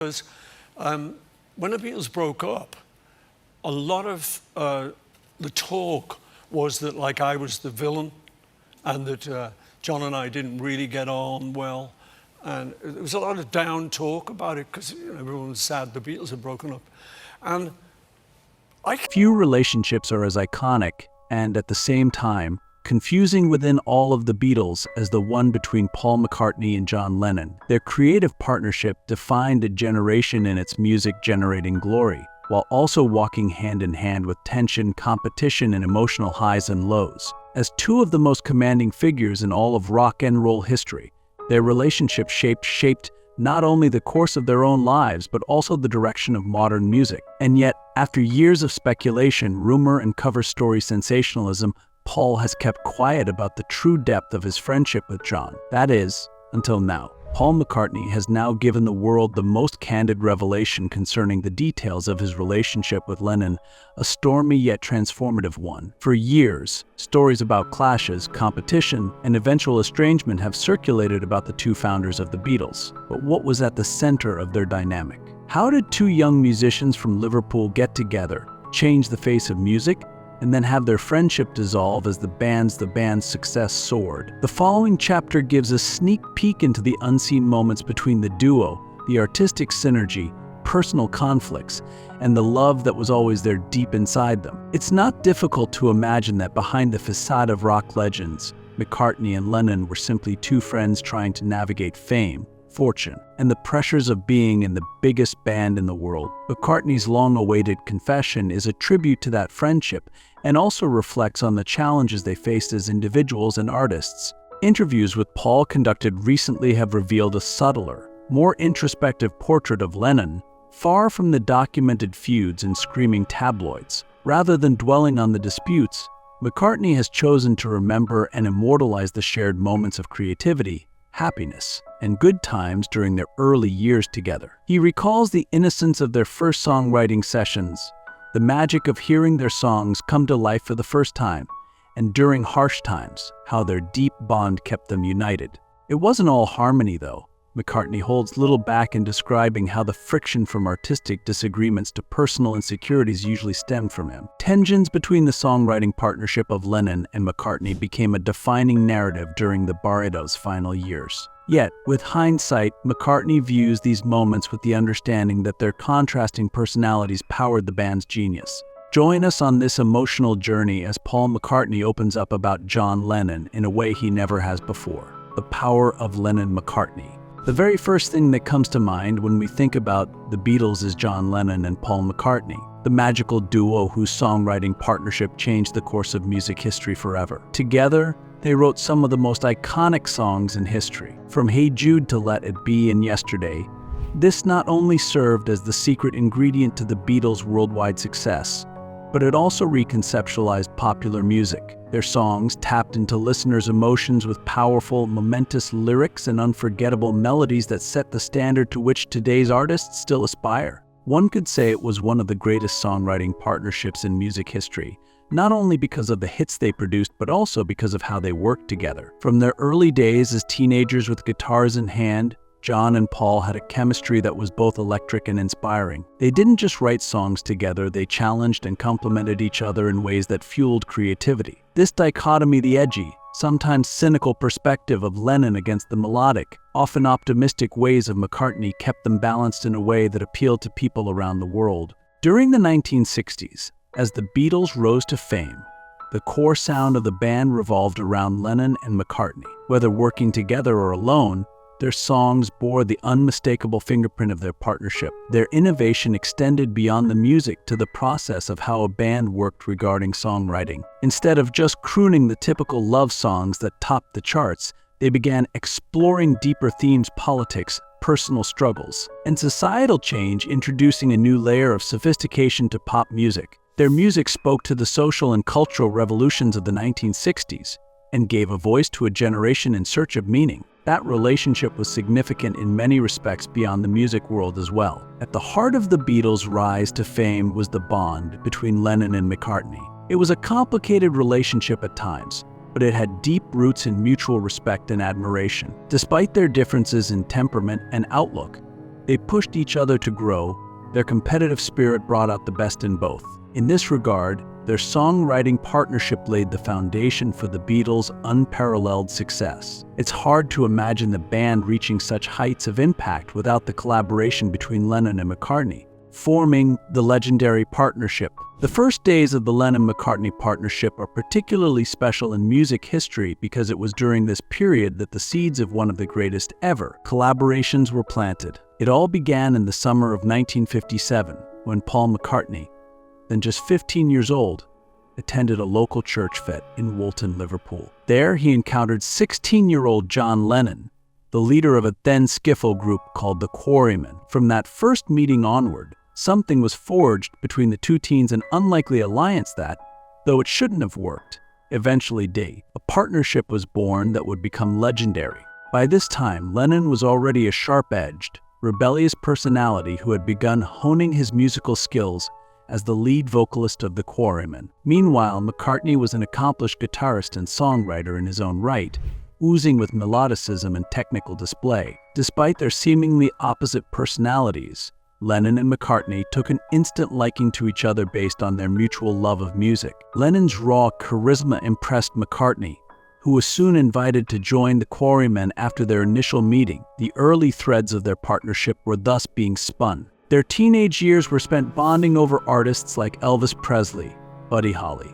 Because when the Beatles broke up, a lot of the talk was that like I was the villain and that John and I didn't really get on well. And there was a lot of down talk about it because everyone was sad the Beatles had broken up. And few relationships are as iconic and, at the same time, confusing within all of the Beatles as the one between Paul McCartney and John Lennon. Their creative partnership defined a generation in its music-generating glory, while also walking hand in hand with tension, competition, and emotional highs and lows. As two of the most commanding figures in all of rock and roll history, their relationship shaped not only the course of their own lives, but also the direction of modern music. And yet, after years of speculation, rumor, and cover story sensationalism, Paul has kept quiet about the true depth of his friendship with John. That is, until now. Paul McCartney has now given the world the most candid revelation concerning the details of his relationship with Lennon, a stormy yet transformative one. For years, stories about clashes, competition, and eventual estrangement have circulated about the two founders of the Beatles. But what was at the center of their dynamic? How did two young musicians from Liverpool get together, change the face of music, and then have their friendship dissolve as the band's success soared? The following chapter gives a sneak peek into the unseen moments between the duo, the artistic synergy, personal conflicts, and the love that was always there deep inside them. It's not difficult to imagine that behind the facade of rock legends, McCartney and Lennon were simply two friends trying to navigate fame, fortune, and the pressures of being in the biggest band in the world. McCartney's long-awaited confession is a tribute to that friendship and also reflects on the challenges they faced as individuals and artists. Interviews with Paul conducted recently have revealed a subtler, more introspective portrait of Lennon, far from the documented feuds and screaming tabloids. Rather than dwelling on the disputes, McCartney has chosen to remember and immortalize the shared moments of creativity, happiness, and good times during their early years together. He recalls the innocence of their first songwriting sessions, the magic of hearing their songs come to life for the first time, and during harsh times, how their deep bond kept them united. It wasn't all harmony, though. McCartney holds little back in describing how the friction from artistic disagreements to personal insecurities usually stemmed from him. Tensions between the songwriting partnership of Lennon and McCartney became a defining narrative during the Barrettos' final years. Yet, with hindsight, McCartney views these moments with the understanding that their contrasting personalities powered the band's genius. Join us on this emotional journey as Paul McCartney opens up about John Lennon in a way he never has before. The power of Lennon-McCartney. The very first thing that comes to mind when we think about the Beatles is John Lennon and Paul McCartney, the magical duo whose songwriting partnership changed the course of music history forever. Together, they wrote some of the most iconic songs in history, from Hey Jude to Let It Be and Yesterday. This not only served as the secret ingredient to the Beatles' worldwide success, but it also reconceptualized popular music. Their songs tapped into listeners' emotions with powerful, momentous lyrics and unforgettable melodies that set the standard to which today's artists still aspire. One could say it was one of the greatest songwriting partnerships in music history, not only because of the hits they produced, but also because of how they worked together. From their early days as teenagers with guitars in hand, John and Paul had a chemistry that was both electric and inspiring. They didn't just write songs together, they challenged and complemented each other in ways that fueled creativity. This dichotomy, the edgy, sometimes cynical perspective of Lennon against the melodic, often optimistic ways of McCartney kept them balanced in a way that appealed to people around the world. During the 1960s, as the Beatles rose to fame, the core sound of the band revolved around Lennon and McCartney. Whether working together or alone, their songs bore the unmistakable fingerprint of their partnership. Their innovation extended beyond the music to the process of how a band worked regarding songwriting. Instead of just crooning the typical love songs that topped the charts, they began exploring deeper themes: politics, personal struggles, and societal change, introducing a new layer of sophistication to pop music. Their music spoke to the social and cultural revolutions of the 1960s and gave a voice to a generation in search of meaning. That relationship was significant in many respects beyond the music world as well. At the heart of the Beatles' rise to fame was the bond between Lennon and McCartney. It was a complicated relationship at times, but it had deep roots in mutual respect and admiration. Despite their differences in temperament and outlook, They pushed each other to grow. Their competitive spirit brought out the best in both. In this regard, their songwriting partnership laid the foundation for the Beatles' unparalleled success. It's hard to imagine the band reaching such heights of impact without the collaboration between Lennon and McCartney, forming the legendary partnership. The first days of the Lennon-McCartney partnership are particularly special in music history because it was during this period that the seeds of one of the greatest ever collaborations were planted. It all began in the summer of 1957 when Paul McCartney, then just 15 years old, attended a local church fete in Woolton, Liverpool. There he encountered 16-year-old John Lennon, the leader of a then skiffle group called the Quarrymen. From that first meeting onward, something was forged between the two teens, an unlikely alliance that, though it shouldn't have worked, eventually did. A partnership was born that would become legendary. By this time, Lennon was already a sharp-edged, rebellious personality who had begun honing his musical skills as the lead vocalist of the Quarrymen. Meanwhile, McCartney was an accomplished guitarist and songwriter in his own right, oozing with melodicism and technical display. Despite their seemingly opposite personalities, Lennon and McCartney took an instant liking to each other based on their mutual love of music. Lennon's raw charisma impressed McCartney, who was soon invited to join the Quarrymen after their initial meeting. The early threads of their partnership were thus being spun. Their teenage years were spent bonding over artists like Elvis Presley, Buddy Holly,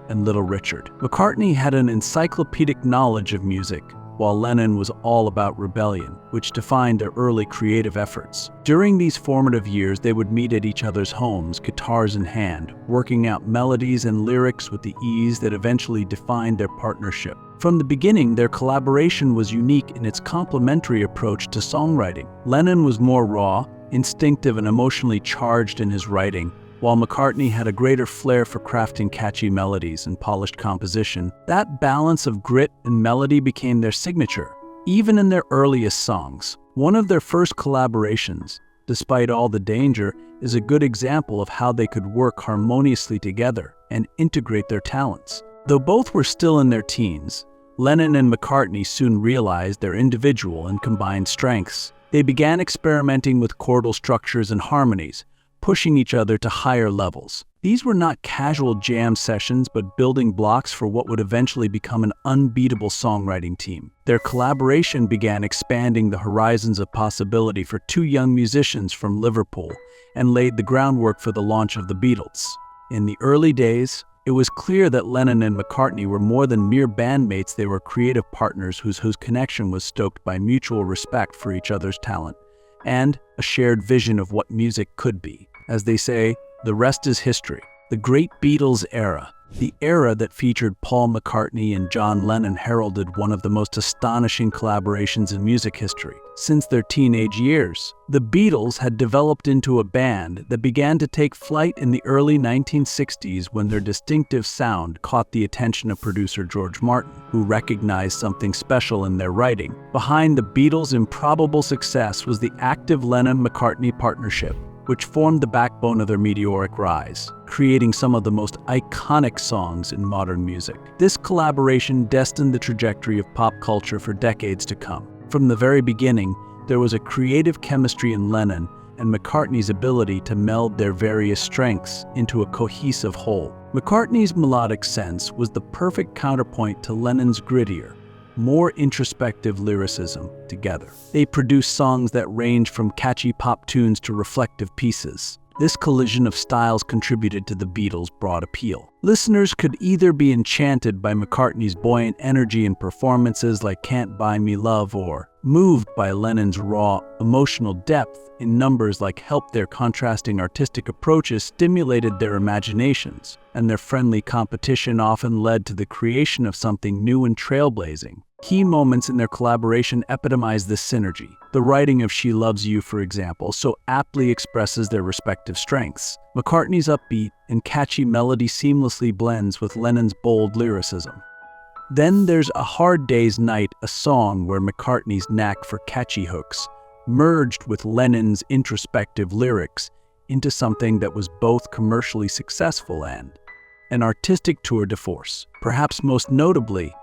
and Little Richard. McCartney had an encyclopedic knowledge of music, while Lennon was all about rebellion, which defined their early creative efforts. During these formative years, they would meet at each other's homes, guitars in hand, working out melodies and lyrics with the ease that eventually defined their partnership. From the beginning, their collaboration was unique in its complementary approach to songwriting. Lennon was more raw, instinctive, and emotionally charged in his writing, while McCartney had a greater flair for crafting catchy melodies and polished composition. That balance of grit and melody became their signature, even in their earliest songs. One of their first collaborations, despite all the danger, is a good example of how they could work harmoniously together and integrate their talents. Though both were still in their teens, Lennon and McCartney soon realized their individual and combined strengths. They began experimenting with chordal structures and harmonies, pushing each other to higher levels. These were not casual jam sessions, but building blocks for what would eventually become an unbeatable songwriting team. Their collaboration began expanding the horizons of possibility for two young musicians from Liverpool and laid the groundwork for the launch of the Beatles. In the early days, it was clear that Lennon and McCartney were more than mere bandmates. They were creative partners whose connection was stoked by mutual respect for each other's talent and a shared vision of what music could be. As they say, the rest is history. The great Beatles era, the era that featured Paul McCartney and John Lennon, heralded one of the most astonishing collaborations in music history. Since their teenage years, the Beatles had developed into a band that began to take flight in the early 1960s when their distinctive sound caught the attention of producer George Martin, who recognized something special in their writing. Behind the Beatles' improbable success was the active Lennon-McCartney partnership, which formed the backbone of their meteoric rise, creating some of the most iconic songs in modern music. This collaboration destined the trajectory of pop culture for decades to come. From the very beginning, there was a creative chemistry in Lennon and McCartney's ability to meld their various strengths into a cohesive whole. McCartney's melodic sense was the perfect counterpoint to Lennon's grittier, more introspective lyricism. Together, they produced songs that range from catchy pop tunes to reflective pieces. This collision of styles contributed to the Beatles' broad appeal. Listeners could either be enchanted by McCartney's buoyant energy in performances like Can't Buy Me Love, or moved by Lennon's raw, emotional depth in numbers like Help. Their contrasting artistic approaches stimulated their imaginations, and their friendly competition often led to the creation of something new and trailblazing. Key moments in their collaboration epitomize this synergy. The writing of She Loves You, for example, so aptly expresses their respective strengths. McCartney's upbeat and catchy melody seamlessly blends with Lennon's bold lyricism. Then there's A Hard Day's Night, a song where McCartney's knack for catchy hooks merged with Lennon's introspective lyrics into something that was both commercially successful and an artistic tour de force. Perhaps most notably,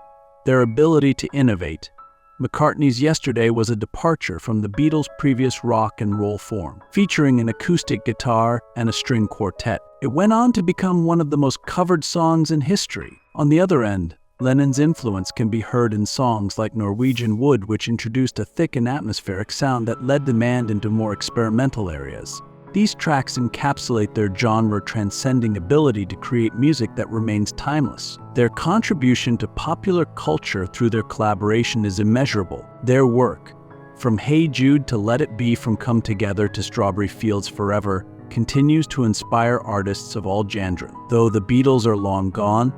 their ability to innovate McCartney's Yesterday was a departure from the Beatles' previous rock and roll form, featuring an acoustic guitar and a string quartet. It went on to become one of the most covered songs in history. On the other end, Lennon's influence can be heard in songs like Norwegian Wood, which introduced a thick and atmospheric sound that led the band into more experimental areas. These tracks encapsulate their genre-transcending ability to create music that remains timeless. Their contribution to popular culture through their collaboration is immeasurable. Their work, from Hey Jude to Let It Be, from Come Together to Strawberry Fields Forever, continues to inspire artists of all genres. Though the Beatles are long gone,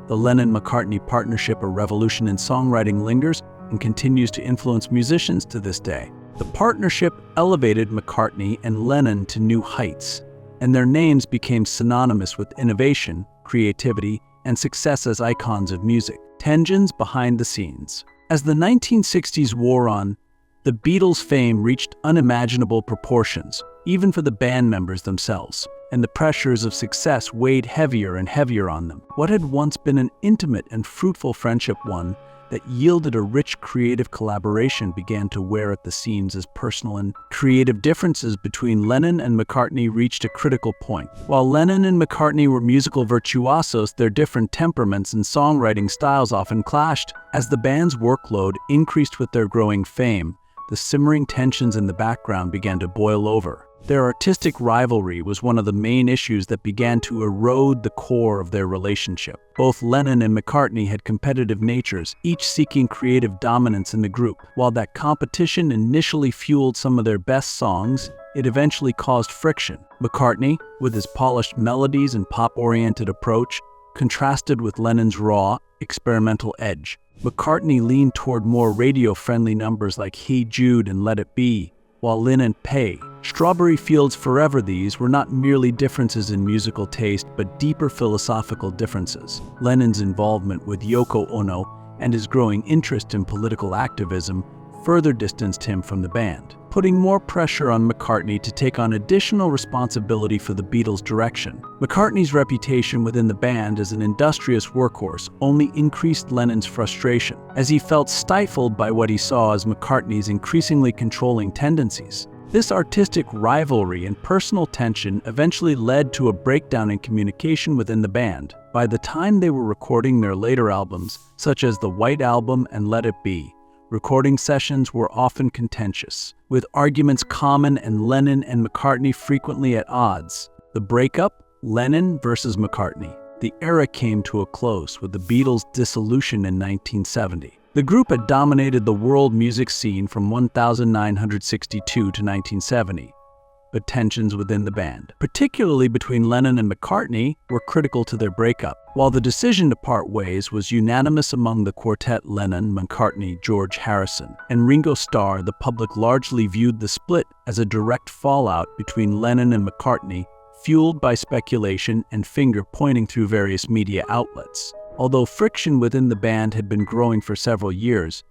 the Lennon-McCartney partnership, a revolution in songwriting, lingers and continues to influence musicians to this day. The partnership elevated McCartney and Lennon to new heights, and their names became synonymous with innovation, creativity, and success as icons of music. Tensions behind the scenes. As the 1960s wore on, the Beatles' fame reached unimaginable proportions, even for the band members themselves, and the pressures of success weighed heavier and heavier on them. What had once been an intimate and fruitful friendship, one that yielded a rich creative collaboration, began to wear at the seams as personal and creative differences between Lennon and McCartney reached a critical point. While Lennon and McCartney were musical virtuosos, their different temperaments and songwriting styles often clashed. As the band's workload increased with their growing fame, the simmering tensions in the background began to boil over. Their artistic rivalry was one of the main issues that began to erode the core of their relationship. Both Lennon and McCartney had competitive natures, each seeking creative dominance in the group. While that competition initially fueled some of their best songs, it eventually caused friction. McCartney, with his polished melodies and pop-oriented approach, contrasted with Lennon's raw, experimental edge. McCartney leaned toward more radio-friendly numbers like Hey Jude and Let It Be, while Lennon Pay, Strawberry Fields Forever. These were not merely differences in musical taste, but deeper philosophical differences. Lennon's involvement with Yoko Ono and his growing interest in political activism further distanced him from the band, putting more pressure on McCartney to take on additional responsibility for the Beatles' direction. McCartney's reputation within the band as an industrious workhorse only increased Lennon's frustration, as he felt stifled by what he saw as McCartney's increasingly controlling tendencies. This artistic rivalry and personal tension eventually led to a breakdown in communication within the band. By the time they were recording their later albums, such as the White Album and Let It Be, recording sessions were often contentious, with arguments common and Lennon and McCartney frequently at odds. The breakup, Lennon versus McCartney. The era came to a close with the Beatles' dissolution in 1970. The group had dominated the world music scene from 1962 to 1970, but tensions within the band, particularly between Lennon and McCartney, were critical to their breakup. While the decision to part ways was unanimous among the quartet Lennon, McCartney, George Harrison, and Ringo Starr, the public largely viewed the split as a direct fallout between Lennon and McCartney, fueled by speculation and finger-pointing through various media outlets. Although friction within the band had been growing for several years,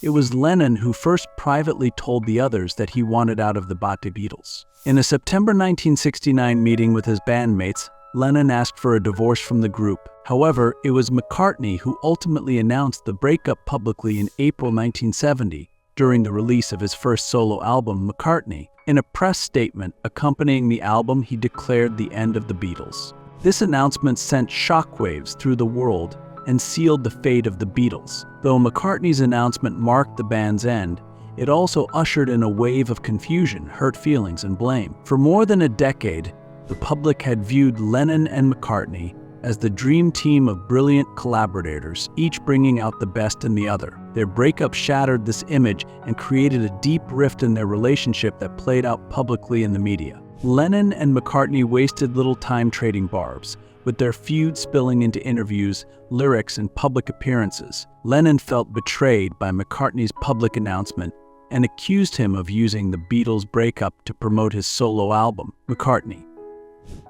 it was Lennon who first privately told the others that he wanted out of the Beatles. In a September 1969 meeting with his bandmates, Lennon asked for a divorce from the group. However, it was McCartney who ultimately announced the breakup publicly in April 1970, during the release of his first solo album, McCartney. In a press statement accompanying the album, he declared the end of the Beatles. This announcement sent shockwaves through the world and sealed the fate of the Beatles. Though McCartney's announcement marked the band's end, it also ushered in a wave of confusion, hurt feelings, and blame. For more than a decade, the public had viewed Lennon and McCartney as the dream team of brilliant collaborators, each bringing out the best in the other. Their breakup shattered this image and created a deep rift in their relationship that played out publicly in the media. Lennon and McCartney wasted little time trading barbs, with their feud spilling into interviews, lyrics, and public appearances. Lennon felt betrayed by McCartney's public announcement and accused him of using the Beatles' breakup to promote his solo album. McCartney,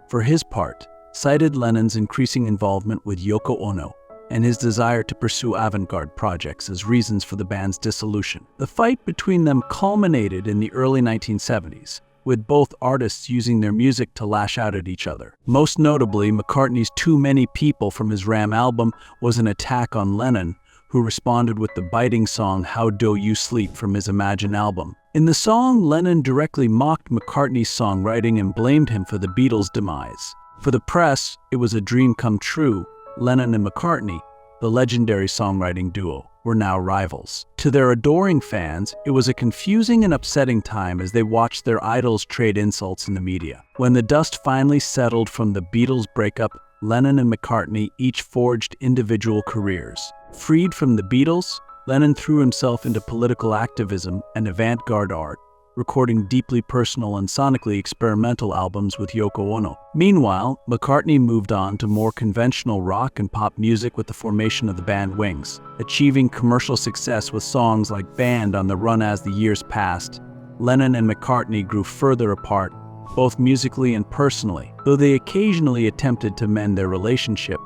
for his part, cited Lennon's increasing involvement with Yoko Ono and his desire to pursue avant-garde projects as reasons for the band's dissolution. The fight between them culminated in the early 1970s, with both artists using their music to lash out at each other. Most notably, McCartney's Too Many People from his Ram album was an attack on Lennon, who responded with the biting song How Do You Sleep from his Imagine album. In the song, Lennon directly mocked McCartney's songwriting and blamed him for the Beatles' demise. For the press, it was a dream come true. Lennon and McCartney, the legendary songwriting duo, were now rivals. To their adoring fans, it was a confusing and upsetting time as they watched their idols trade insults in the media. When the dust finally settled from the Beatles' breakup, Lennon and McCartney each forged individual careers. Freed from the Beatles, Lennon threw himself into political activism and avant-garde art, recording deeply personal and sonically experimental albums with Yoko Ono. Meanwhile, McCartney moved on to more conventional rock and pop music with the formation of the band Wings, achieving commercial success with songs like Band on the run. As the years passed, Lennon and McCartney grew further apart, both musically and personally. Though they occasionally attempted to mend their relationship,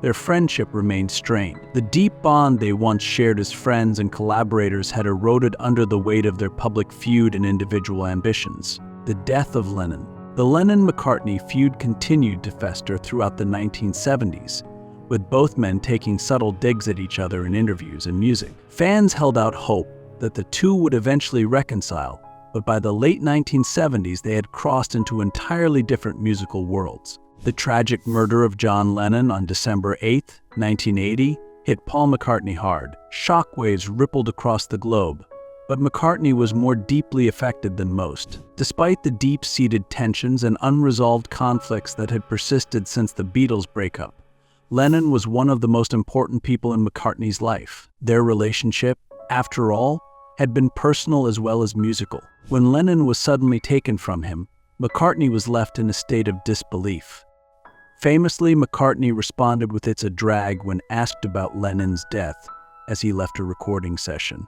their friendship remained strained. The deep bond they once shared as friends and collaborators had eroded under the weight of their public feud and individual ambitions. The death of Lennon. The Lennon-McCartney feud continued to fester throughout the 1970s, with both men taking subtle digs at each other in interviews and music. Fans held out hope that the two would eventually reconcile, but by the late 1970s they had crossed into entirely different musical worlds. The tragic murder of John Lennon on December 8, 1980, hit Paul McCartney hard. Shockwaves rippled across the globe, but McCartney was more deeply affected than most. Despite the deep-seated tensions and unresolved conflicts that had persisted since the Beatles' breakup, Lennon was one of the most important people in McCartney's life. Their relationship, after all, had been personal as well as musical. When Lennon was suddenly taken from him, McCartney was left in a state of disbelief. Famously, McCartney responded with "It's a drag" when asked about Lennon's death as he left a recording session.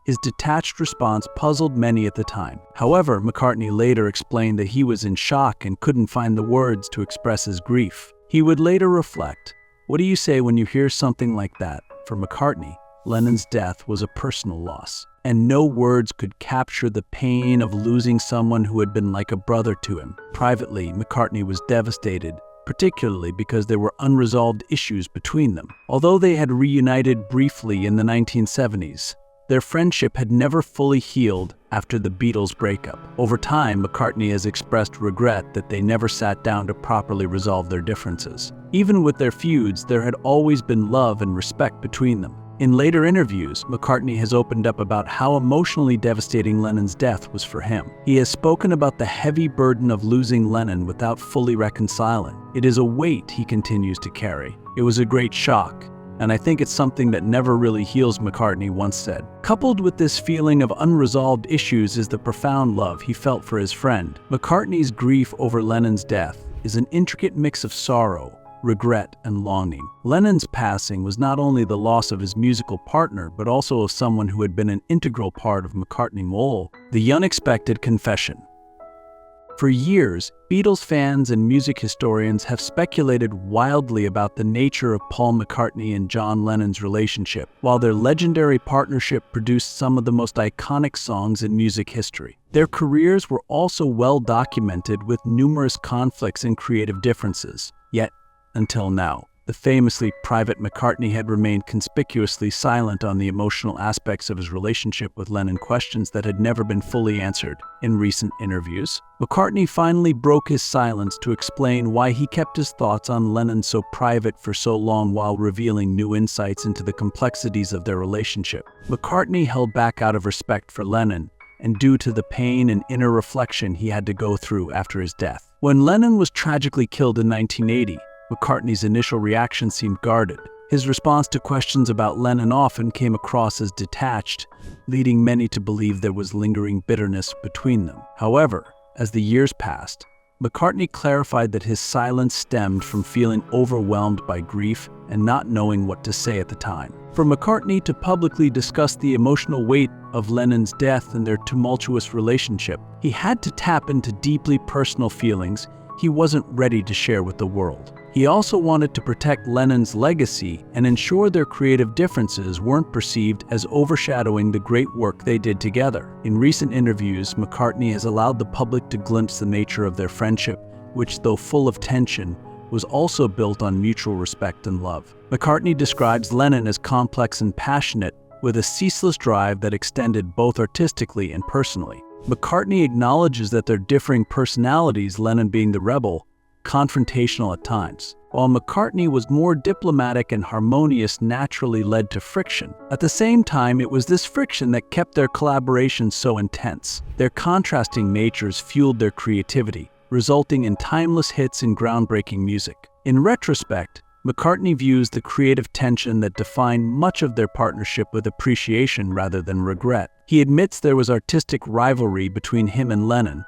His detached response puzzled many at the time. However, McCartney later explained that he was in shock and couldn't find the words to express his grief. He would later reflect, "What do you say when you hear something like that?" For McCartney, Lennon's death was a personal loss, and no words could capture the pain of losing someone who had been like a brother to him. Privately, McCartney was devastated, particularly because there were unresolved issues between them. Although they had reunited briefly in the 1970s, their friendship had never fully healed after the Beatles' breakup. Over time, McCartney has expressed regret that they never sat down to properly resolve their differences. Even with their feuds, there had always been love and respect between them. In later interviews, McCartney has opened up about how emotionally devastating Lennon's death was for him. He has spoken about the heavy burden of losing Lennon without fully reconciling. "It is a weight he continues to carry. It was a great shock, and I think it's something that never really heals," McCartney once said. Coupled with this feeling of unresolved issues is the profound love he felt for his friend. McCartney's grief over Lennon's death is an intricate mix of sorrow, regret, and longing. Lennon's passing was not only the loss of his musical partner, but also of someone who had been an integral part of McCartney's soul. The unexpected confession. For years, Beatles fans and music historians have speculated wildly about the nature of Paul McCartney and John Lennon's relationship, while their legendary partnership produced some of the most iconic songs in music history. Their careers were also well documented with numerous conflicts and creative differences. Yet, until now, the famously private McCartney had remained conspicuously silent on the emotional aspects of his relationship with Lennon, questions that had never been fully answered. In recent interviews, McCartney finally broke his silence to explain why he kept his thoughts on Lennon so private for so long, while revealing new insights into the complexities of their relationship. McCartney held back out of respect for Lennon and due to the pain and inner reflection he had to go through after his death. When Lennon was tragically killed in 1980, McCartney's initial reaction seemed guarded. His response to questions about Lennon often came across as detached, leading many to believe there was lingering bitterness between them. However, as the years passed, McCartney clarified that his silence stemmed from feeling overwhelmed by grief and not knowing what to say at the time. For McCartney to publicly discuss the emotional weight of Lennon's death and their tumultuous relationship, he had to tap into deeply personal feelings he wasn't ready to share with the world. He also wanted to protect Lennon's legacy and ensure their creative differences weren't perceived as overshadowing the great work they did together. In recent interviews, McCartney has allowed the public to glimpse the nature of their friendship, which, though full of tension, was also built on mutual respect and love. McCartney describes Lennon as complex and passionate, with a ceaseless drive that extended both artistically and personally. McCartney acknowledges that their differing personalities, Lennon being the rebel, confrontational at times, while McCartney was more diplomatic and harmonious, naturally led to friction. At the same time, it was this friction that kept their collaboration so intense. Their contrasting natures fueled their creativity, resulting in timeless hits and groundbreaking music. In retrospect, McCartney views the creative tension that defined much of their partnership with appreciation rather than regret. He admits there was artistic rivalry between him and Lennon,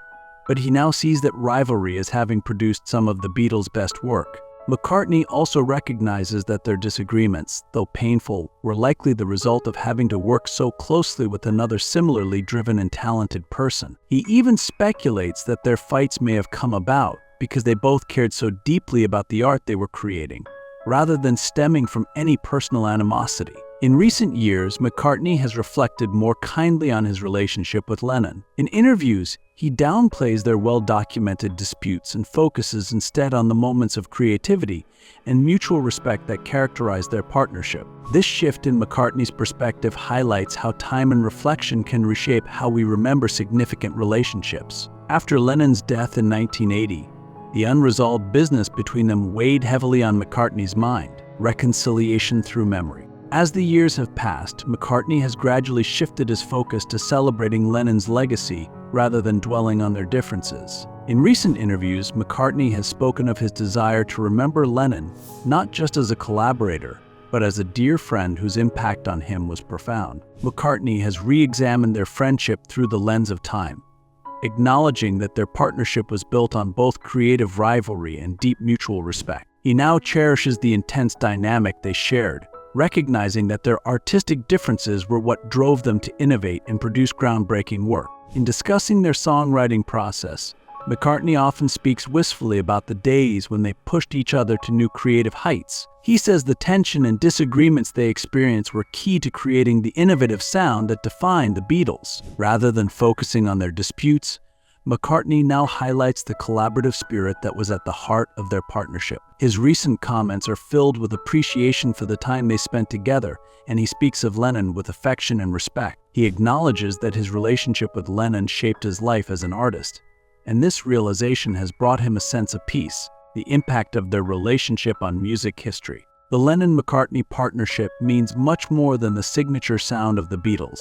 but he now sees that rivalry as having produced some of the Beatles' best work. McCartney also recognizes that their disagreements, though painful, were likely the result of having to work so closely with another similarly driven and talented person. He even speculates that their fights may have come about because they both cared so deeply about the art they were creating, rather than stemming from any personal animosity. In recent years, McCartney has reflected more kindly on his relationship with Lennon. In interviews, he downplays their well-documented disputes and focuses instead on the moments of creativity and mutual respect that characterize their partnership. This shift in McCartney's perspective highlights how time and reflection can reshape how we remember significant relationships. After Lennon's death in 1980, the unresolved business between them weighed heavily on McCartney's mind, reconciliation through memory. As the years have passed, McCartney has gradually shifted his focus to celebrating Lennon's legacy rather than dwelling on their differences. In recent interviews, McCartney has spoken of his desire to remember Lennon not just as a collaborator, but as a dear friend whose impact on him was profound. McCartney has re-examined their friendship through the lens of time, acknowledging that their partnership was built on both creative rivalry and deep mutual respect. He now cherishes the intense dynamic they shared, recognizing that their artistic differences were what drove them to innovate and produce groundbreaking work. In discussing their songwriting process, McCartney often speaks wistfully about the days when they pushed each other to new creative heights. He says the tension and disagreements they experienced were key to creating the innovative sound that defined the Beatles. Rather than focusing on their disputes, McCartney now highlights the collaborative spirit that was at the heart of their partnership. His recent comments are filled with appreciation for the time they spent together, and he speaks of Lennon with affection and respect. He acknowledges that his relationship with Lennon shaped his life as an artist, and this realization has brought him a sense of peace, the impact of their relationship on music history. The Lennon-McCartney partnership means much more than the signature sound of the Beatles.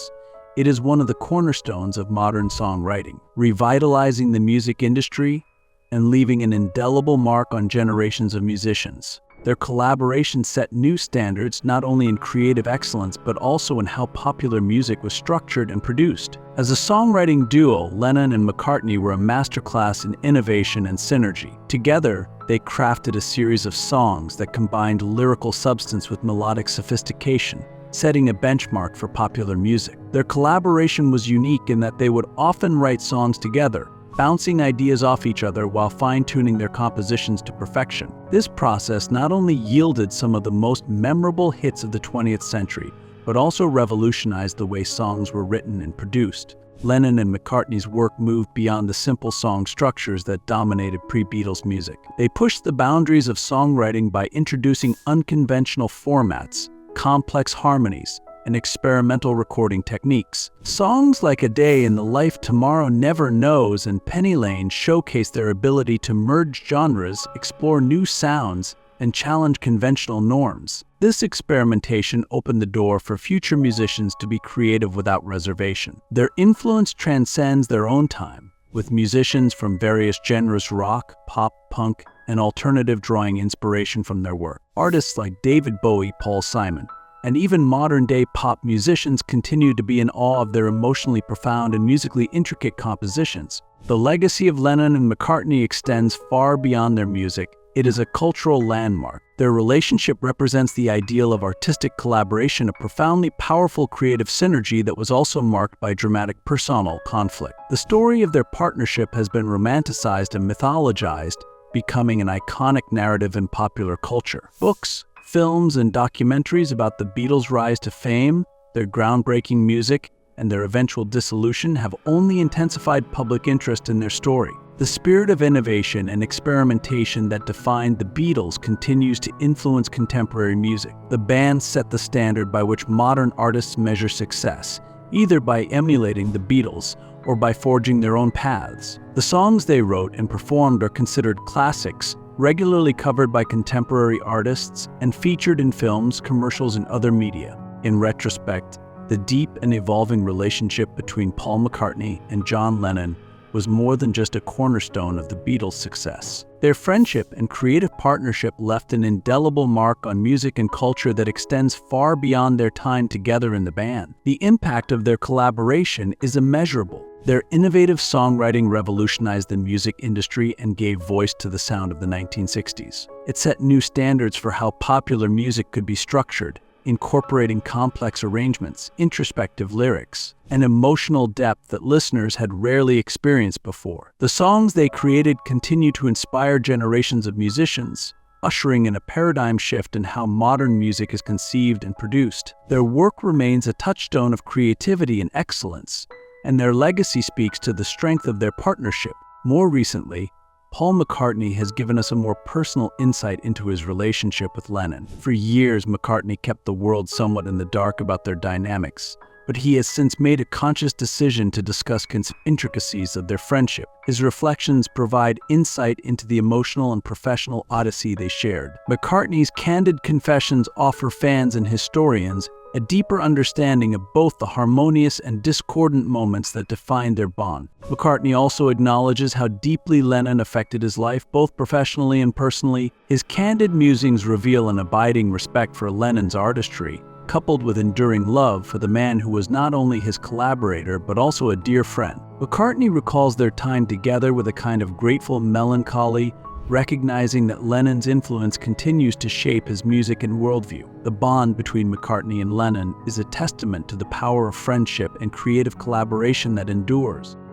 It is one of the cornerstones of modern songwriting, revitalizing the music industry and leaving an indelible mark on generations of musicians. Their collaboration set new standards not only in creative excellence but also in how popular music was structured and produced. As a songwriting duo, Lennon and McCartney were a masterclass in innovation and synergy. Together, they crafted a series of songs that combined lyrical substance with melodic sophistication, setting a benchmark for popular music. Their collaboration was unique in that they would often write songs together, bouncing ideas off each other while fine-tuning their compositions to perfection. This process not only yielded some of the most memorable hits of the 20th century, but also revolutionized the way songs were written and produced. Lennon and McCartney's work moved beyond the simple song structures that dominated pre-Beatles music. They pushed the boundaries of songwriting by introducing unconventional formats, complex harmonies, and experimental recording techniques. Songs like A Day in the Life Tomorrow Never Knows and Penny Lane showcase their ability to merge genres, explore new sounds, and challenge conventional norms. This experimentation opened the door for future musicians to be creative without reservation. Their influence transcends their own time, with musicians from various genres rock, pop, punk, and alternative drawing inspiration from their work. Artists like David Bowie, Paul Simon, and even modern-day pop musicians continue to be in awe of their emotionally profound and musically intricate compositions. The legacy of Lennon and McCartney extends far beyond their music. It is a cultural landmark. Their relationship represents the ideal of artistic collaboration, a profoundly powerful creative synergy that was also marked by dramatic personal conflict. The story of their partnership has been romanticized and mythologized, becoming an iconic narrative in popular culture. Books, films, and documentaries about the Beatles' rise to fame, their groundbreaking music, and their eventual dissolution have only intensified public interest in their story. The spirit of innovation and experimentation that defined the Beatles continues to influence contemporary music. The band set the standard by which modern artists measure success, either by emulating the Beatles or by forging their own paths. The songs they wrote and performed are considered classics, regularly covered by contemporary artists and featured in films, commercials, and other media. In retrospect, the deep and evolving relationship between Paul McCartney and John Lennon was more than just a cornerstone of the Beatles' success. Their friendship and creative partnership left an indelible mark on music and culture that extends far beyond their time together in the band. The impact of their collaboration is immeasurable. Their innovative songwriting revolutionized the music industry and gave voice to the sound of the 1960s. It set new standards for how popular music could be structured, incorporating complex arrangements, introspective lyrics, and emotional depth that listeners had rarely experienced before. The songs they created continue to inspire generations of musicians, ushering in a paradigm shift in how modern music is conceived and produced. Their work remains a touchstone of creativity and excellence, and their legacy speaks to the strength of their partnership. More recently, Paul McCartney has given us a more personal insight into his relationship with Lennon. For years, McCartney kept the world somewhat in the dark about their dynamics, but he has since made a conscious decision to discuss intricacies of their friendship. His reflections provide insight into the emotional and professional odyssey they shared. McCartney's candid confessions offer fans and historians a deeper understanding of both the harmonious and discordant moments that defined their bond. McCartney also acknowledges how deeply Lennon affected his life, both professionally and personally. His candid musings reveal an abiding respect for Lennon's artistry, coupled with enduring love for the man who was not only his collaborator but also a dear friend. McCartney recalls their time together with a kind of grateful melancholy, recognizing that Lennon's influence continues to shape his music and worldview. The bond between McCartney and Lennon is a testament to the power of friendship and creative collaboration that endures.